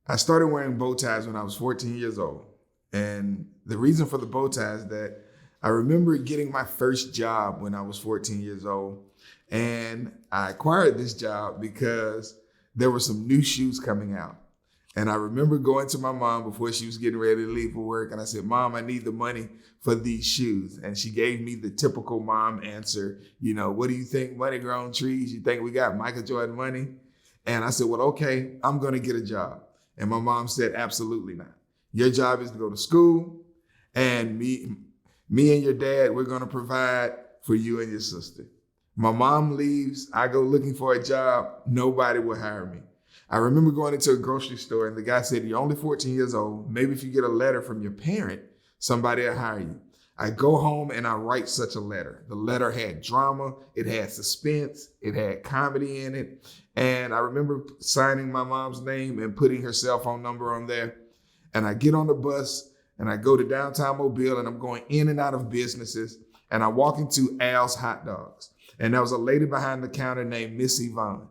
I started wearing bow ties when I was 14 years old. And the reason for the bow tie is that I remember getting my first job when I was 14 years old. And I acquired this job because there were some new shoes coming out. And I remember going to my mom before she was getting ready to leave for work. And I said, Mom, I need the money for these shoes. And she gave me the typical mom answer, what do you think money grown trees? You think we got Michael Jordan money? And I said, well, okay, I'm going to get a job. And my mom said, absolutely not. Your job is to go to school, and me and your dad, we're going to provide for you and your sister. My mom leaves. I go looking for a job. Nobody will hire me. I remember going into a grocery store, and the guy said, you're only 14 years old. Maybe if you get a letter from your parent, somebody will hire you. I go home and I write such a letter. The letter had drama, it had suspense, it had comedy in it. And I remember signing my mom's name and putting her cell phone number on there. And I get on the bus and I go to downtown Mobile, and I'm going in and out of businesses. And I walk into Al's Hot Dogs. And there was a lady behind the counter named Miss Yvonne.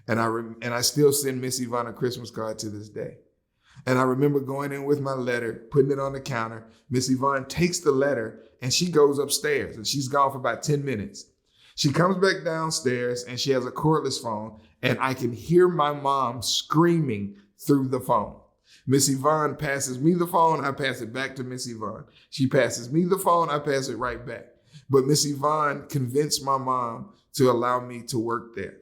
And I still send Miss Yvonne a Christmas card to this day. And I remember going in with my letter, putting it on the counter. Miss Yvonne takes the letter and she goes upstairs, and she's gone for about 10 minutes. She comes back downstairs and she has a cordless phone, and I can hear my mom screaming through the phone. Miss Yvonne passes me the phone. I pass it back to Miss Yvonne. She passes me the phone. I pass it right back. But Miss Yvonne convinced my mom to allow me to work there.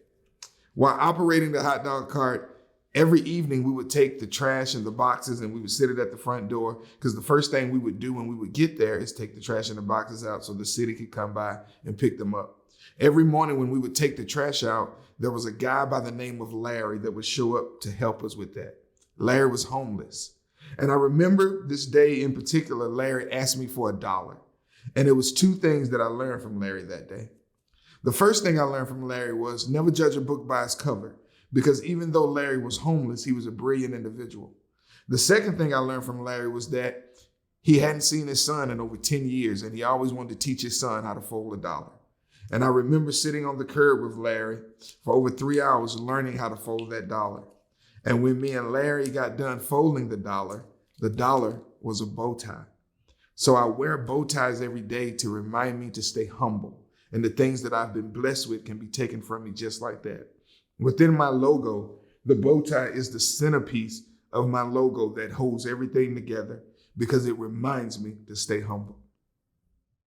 While operating the hot dog cart, every evening we would take the trash and the boxes and we would sit it at the front door, because the first thing we would do when we would get there is take the trash and the boxes out so the city could come by and pick them up. Every morning when we would take the trash out, there was a guy by the name of Larry that would show up to help us with that. Larry was homeless. And I remember this day in particular, Larry asked me for $1. And it was two things that I learned from Larry that day. The first thing I learned from Larry was never judge a book by its cover, because even though Larry was homeless, he was a brilliant individual. The second thing I learned from Larry was that he hadn't seen his son in over 10 years, and he always wanted to teach his son how to fold $1. And I remember sitting on the curb with Larry for over 3 hours learning how to fold that $1. And when me and Larry got done folding the $1 was a bow tie. So I wear bow ties every day to remind me to stay humble. And the things that I've been blessed with can be taken from me just like that. Within my logo, the bow tie is the centerpiece of my logo that holds everything together, because it reminds me to stay humble.